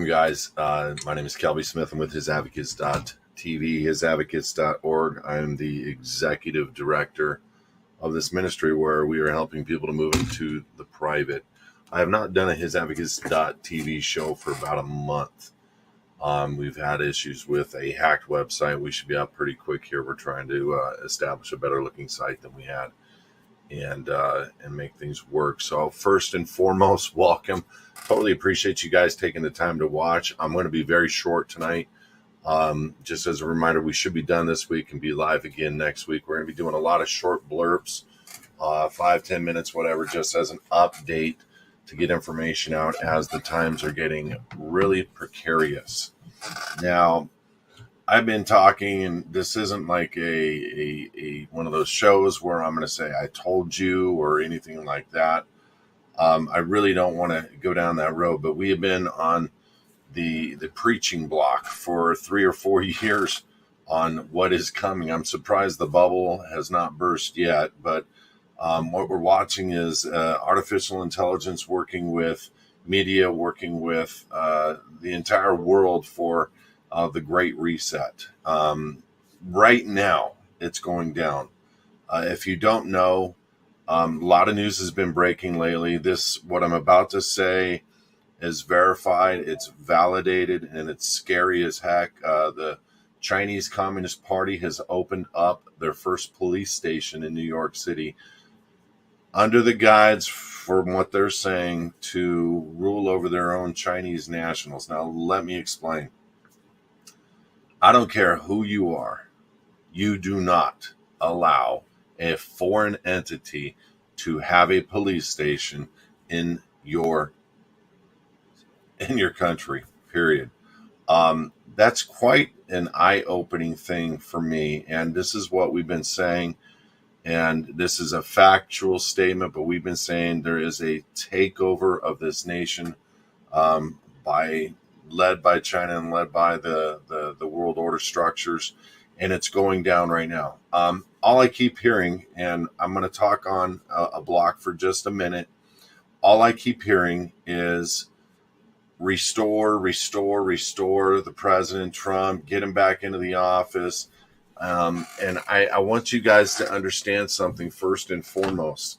Welcome, guys. My name is Kelby Smith. I'm with HISadvocates.tv, HISadvocates.org. I'm the executive director of this ministry where we are helping people to move into the private. I have not done a HISadvocates.tv show for about a month. We've had issues with a hacked website. We should be out pretty quick here. We're trying to establish a better looking site than we had and make things work. So first and foremost, welcome. Totally appreciate you guys taking the time to watch. I'm going to be very short tonight. Just as a reminder, we should be done this week and be live again next week. We're going to be doing a lot of short blurbs, 5-10 minutes, whatever, just as an update to get information out as the times are getting really precarious. Now, I've been talking, and this isn't like a one of those shows where I'm going to say I told you or anything like that. I really don't want to go down that road, but we have been on the preaching block for 3 or 4 years on what is coming. I'm surprised the bubble has not burst yet, but what we're watching is artificial intelligence working with media, working with the entire world for the Great Reset. Right now, it's going down. If you don't know, a lot of news has been breaking lately. What I'm about to say is verified, it's validated, and it's scary as heck. The Chinese Communist Party has opened up their first police station in New York City under the guise, from what they're saying, to rule over their own Chinese nationals. Now, let me explain. I don't care who you are. You do not allow a foreign entity to have a police station in your country, period. That's quite an eye-opening thing for me, and this is what we've been saying, and this is a factual statement, but we've been saying there is a takeover of this nation led by China and led by the world order structures, and it's going down right now. All I keep hearing, and I'm going to talk on a block for just a minute, all I keep hearing is restore the President Trump, get him back into the office. And I want you guys to understand something first and foremost.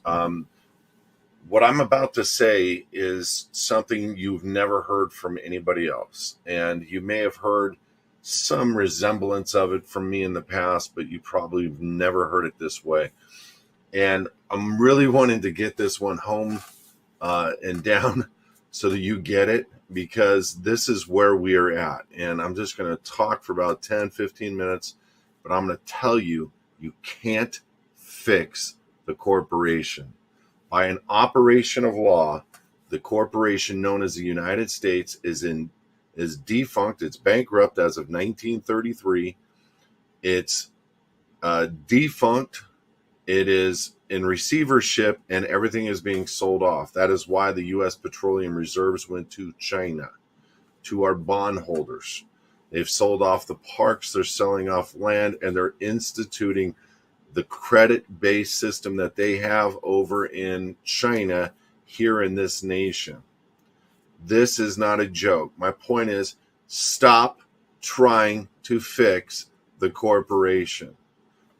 What I'm about to say is something you've never heard from anybody else. And you may have heard some resemblance of it from me in the past, but you probably have never heard it this way. And I'm really wanting to get this one home and down so that you get it, because this is where we are at. And I'm just going to talk for about 10-15 minutes, but I'm going to tell you, you can't fix the corporation. By an operation of law, the corporation known as the United States is defunct. It's bankrupt as of 1933. It's defunct. It is in receivership, and everything is being sold off. That is why the U.S. Petroleum Reserves went to China, to our bondholders. They've sold off the parks. They're selling off land, and they're instituting the credit-based system that they have over in China here in this nation. This is not a joke. My point is, stop trying to fix the corporation.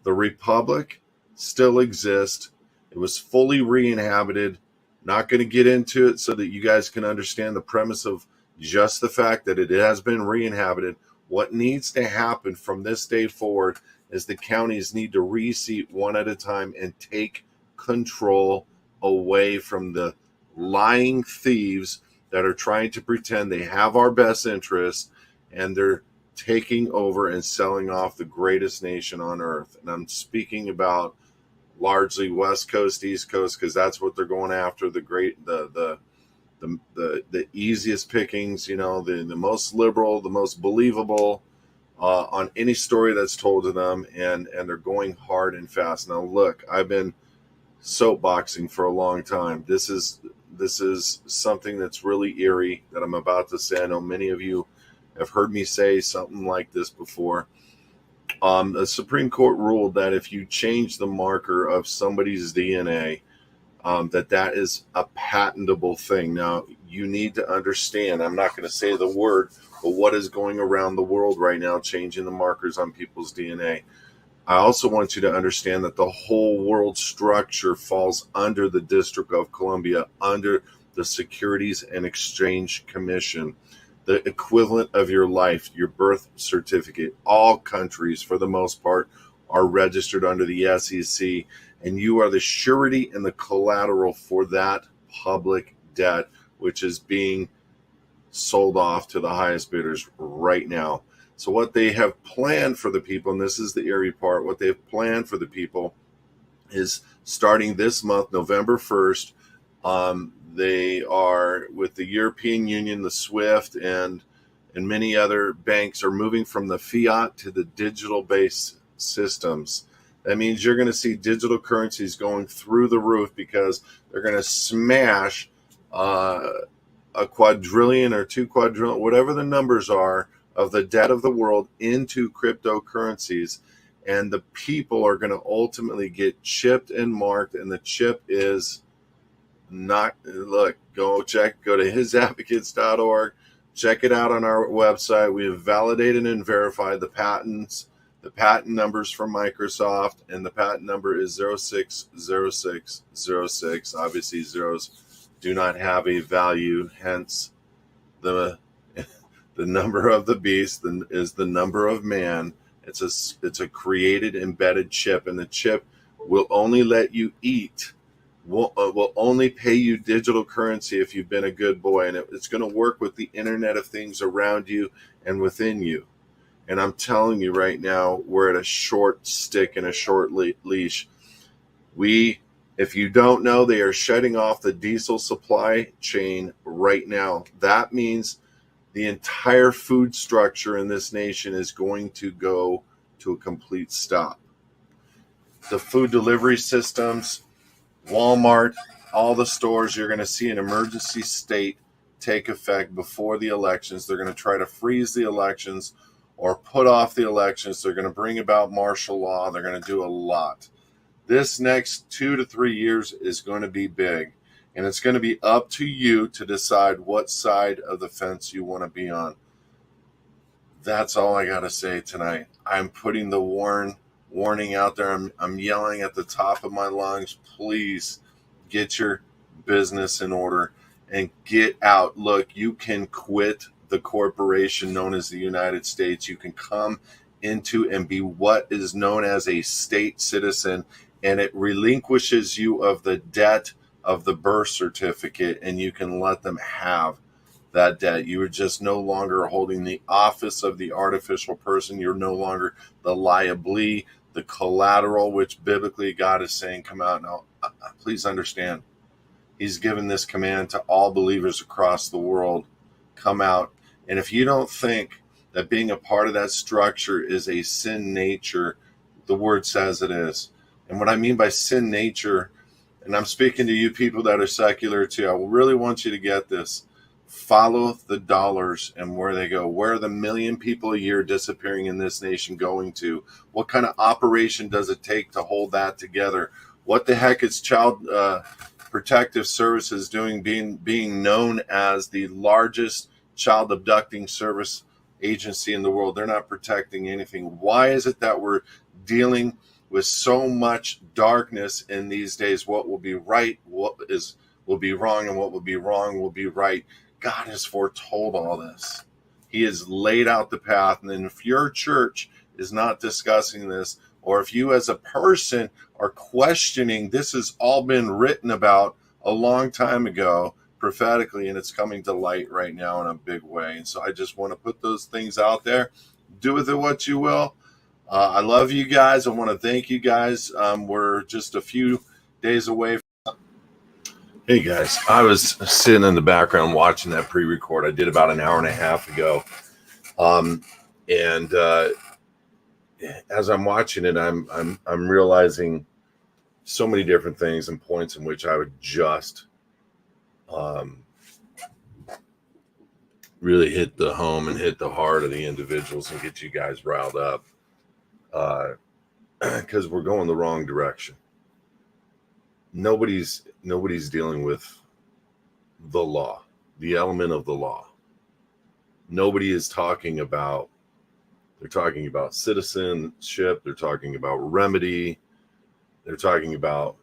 The republic still exists. It was fully re-inhabited. Not going to get into it so that you guys can understand the premise of just the fact that it has been re-inhabited. What needs to happen from this day forward is the counties need to reseat one at a time and take control away from the lying thieves that are trying to pretend they have our best interests, and they're taking over and selling off the greatest nation on earth. And I'm speaking about largely West Coast, East Coast, because that's what they're going after, the easiest pickings, the most liberal, the most believable on any story that's told to them, and they're going hard and fast. Now, look, I've been soapboxing for a long time. This is something that's really eerie that I'm about to say. I know many of you have heard me say something like this before. The Supreme Court ruled that if you change the marker of somebody's DNA, that is a patentable thing. Now, you need to understand, I'm not going to say the word, but what is going around the world right now, changing the markers on people's DNA. I also want you to understand that the whole world structure falls under the District of Columbia, under the Securities and Exchange Commission, the equivalent of your life, your birth certificate. All countries, for the most part, are registered under the SEC, and you are the surety and the collateral for that public debt, which is being sold off to the highest bidders right now. So what they have planned for the people, and this is the eerie part, what they have planned for the people is starting this month, November 1st, they are with the European Union, the SWIFT, and many other banks are moving from the fiat to the digital-based systems. That means you're going to see digital currencies going through the roof because they're going to smash a quadrillion or 2 quadrillion, whatever the numbers are, of the debt of the world into cryptocurrencies, and the people are going to ultimately get chipped and marked, and the chip is not, look, go to HISadvocates.org, check it out on our website. We have validated and verified the patents, the patent numbers from Microsoft, and the patent number is 060606. Obviously zeros do not have a value, hence the number of the beast is the number of man. It's a created embedded chip, and the chip will only let you eat, will only pay you digital currency if you've been a good boy, and it's going to work with the Internet of Things around you and within you. And I'm telling you right now, we're at a short stick and a short leash. If you don't know, they are shutting off the diesel supply chain right now. That means the entire food structure in this nation is going to go to a complete stop. The food delivery systems, Walmart, all the stores, you're going to see an emergency state take effect before the elections. They're going to try to freeze the elections or put off the elections. They're going to bring about martial law. They're going to do a lot. This next 2 to 3 years is going to be big. And it's going to be up to you to decide what side of the fence you want to be on. That's all I got to say tonight. I'm putting the warning out there. I'm yelling at the top of my lungs. Please get your business in order and get out. Look, you can quit the corporation known as the United States. You can come into and be what is known as a state citizen, and it relinquishes you of the debt of the birth certificate, and you can let them have that debt. You are just no longer holding the office of the artificial person. You're no longer the liability, the collateral, which biblically God is saying, come out. Now, please understand, he's given this command to all believers across the world, come out. And if you don't think that being a part of that structure is a sin nature, the word says it is. And what I mean by sin nature, and I'm speaking to you people that are secular too, I really want you to get this. Follow the dollars and where they go. Where are the million people a year disappearing in this nation going to? What kind of operation does it take to hold that together? What the heck is Child Protective Services doing, being known as the largest child abducting service agency in the world? They're not protecting anything. Why is it that we're dealing with so much darkness in these days? What will be right, will be wrong, and what will be wrong will be right. God has foretold all this. He has laid out the path. And then if your church is not discussing this, or if you as a person are questioning, this has all been written about a long time ago prophetically, and it's coming to light right now in a big way. And so I just want to put those things out there. Do with it what you will. I love you guys. I want to thank you guys. We're just a few days away. Hey guys, I was sitting in the background watching that pre-record I did about an hour and a half ago. And as I'm watching it, I'm realizing so many different things and points in which I would just really hit the home and hit the heart of the individuals and get you guys riled up. Because we're going the wrong direction. Nobody's dealing with the law. the element of the law. Nobody is talking about, they're talking about citizenship, they're talking about remedy, they're talking about,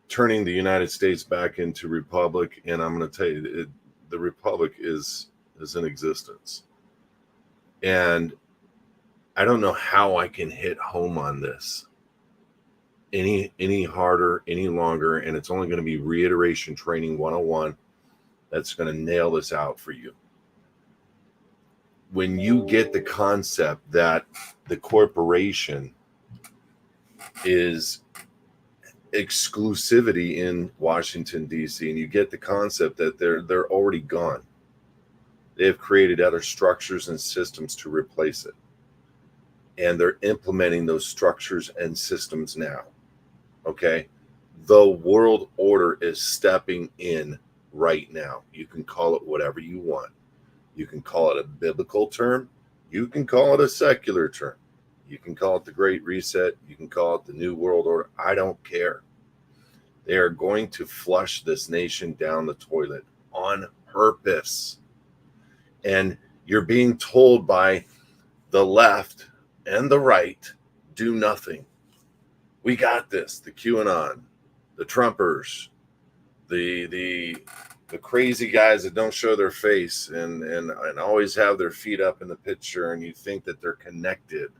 turning the United States back into republic. And I'm going to tell you, the republic is in existence. And I don't know how I can hit home on this any harder, any longer. And it's only going to be reiteration training 101 that's going to nail this out for you. When you get the concept that the corporation is exclusivity in Washington, D.C., and you get the concept that they're already gone. They have created other structures and systems to replace it. And they're implementing those structures and systems now. Okay? The world order is stepping in right now. You can call it whatever you want. You can call it a biblical term. You can call it a secular term. You can call it the Great Reset. You can call it the New World Order. I don't care. They are going to flush this nation down the toilet on purpose. And you're being told by the left and the right, do nothing. We got this. The QAnon, the Trumpers, the crazy guys that don't show their face and always have their feet up in the picture, and you think that they're connected.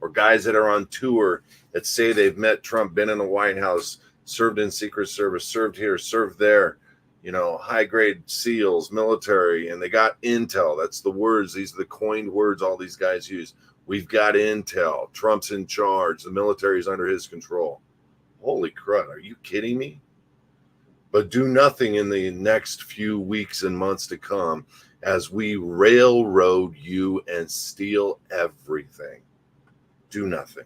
Or guys that are on tour that say they've met Trump, been in the White House, served in Secret Service, served here, served there, high-grade SEALs, military, and they got intel. That's the words. These are the coined words all these guys use. We've got intel. Trump's in charge. The military is under his control. Holy crud, are you kidding me? But do nothing in the next few weeks and months to come as we railroad you and steal everything. Do nothing.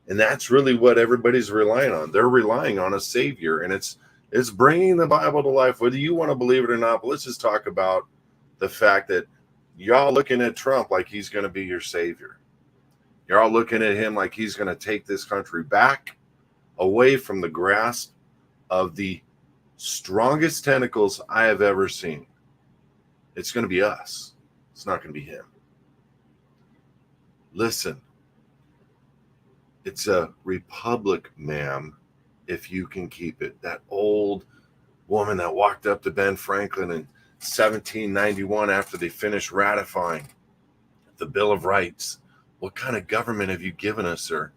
And that's really what everybody's relying on. They're relying on a savior, and it's bringing the Bible to life, whether you want to believe it or not. But let's just talk about the fact that y'all looking at Trump like he's going to be your savior. You're all looking at him like he's going to take this country back away from the grasp of the strongest tentacles I have ever seen. It's going to be us. It's not going to be him. Listen. It's a republic, ma'am, if you can keep it. That old woman that walked up to Ben Franklin in 1791 after they finished ratifying the Bill of Rights. What kind of government have you given us, sir?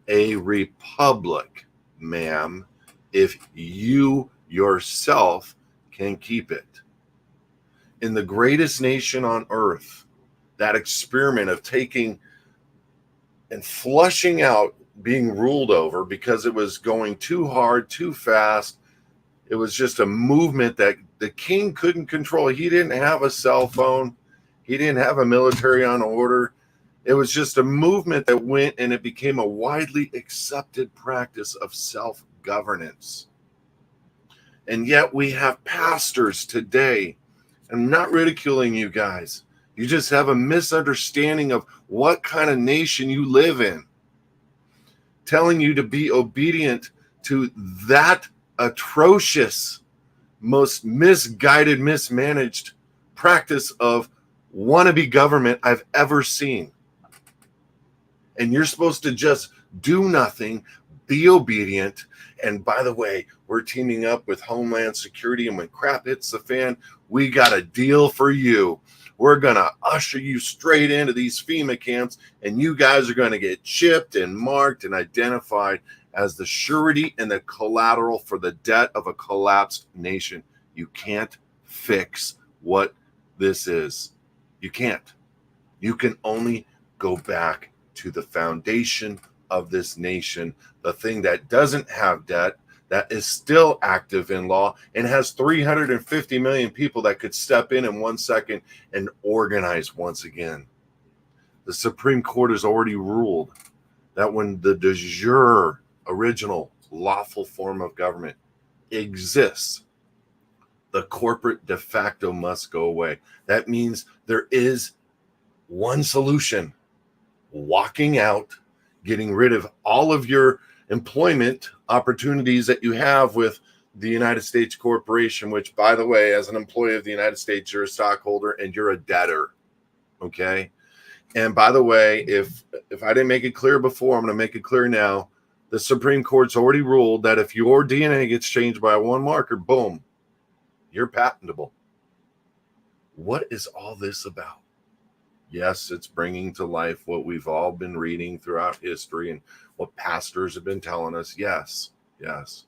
A republic, ma'am, if you yourself can keep it. In the greatest nation on earth, that experiment of taking and flushing out being ruled over because it was going too hard, too fast. It was just a movement that the king couldn't control. He didn't have a cell phone. He didn't have a military on order. It was just a movement that went, and it became a widely accepted practice of self-governance. And yet we have pastors today. I'm not ridiculing you guys. You just have a misunderstanding of what kind of nation you live in. Telling you to be obedient to that atrocious, most misguided, mismanaged practice of wannabe government I've ever seen. And you're supposed to just do nothing, be obedient. And by the way, we're teaming up with Homeland Security, and when crap hits the fan, we got a deal for you. We're going to usher you straight into these FEMA camps, and you guys are going to get chipped and marked and identified as the surety and the collateral for the debt of a collapsed nation. You can't fix what this is. You can't. You can only go back to the foundation of this nation, the thing that doesn't have debt, that is still active in law, and has 350 million people that could step in 1 second and organize once again. The Supreme Court has already ruled that when the de jure original lawful form of government exists, the corporate de facto must go away. That means there is one solution: walking out, getting rid of all of your employment opportunities that you have with the United States Corporation, which, by the way, as an employee of the United States, you're a stockholder and you're a debtor. Okay. And by the way, if I didn't make it clear before, I'm going to make it clear now. The Supreme Court's already ruled that if your DNA gets changed by one marker, boom, you're patentable. What is all this about? Yes, it's bringing to life what we've all been reading throughout history and what pastors have been telling us. Yes, yes.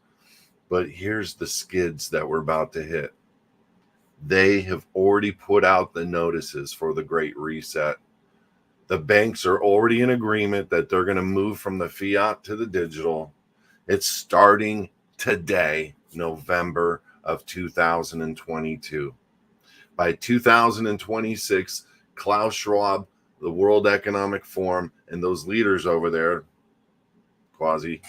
But here's the skids that we're about to hit. They have already put out the notices for the Great Reset. The banks are already in agreement that they're going to move from the fiat to the digital. It's starting today, November of 2022. By 2026, Klaus Schwab, the World Economic Forum, and those leaders over there, quasi,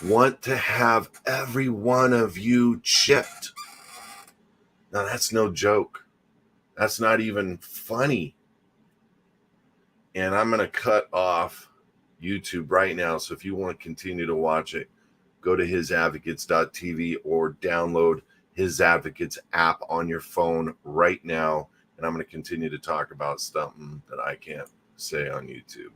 want to have every one of you chipped. Now, that's no joke. That's not even funny. And I'm going to cut off YouTube right now. So if you want to continue to watch it, go to hisadvocates.tv or download His Advocates app on your phone right now. And I'm going to continue to talk about something that I can't say on YouTube.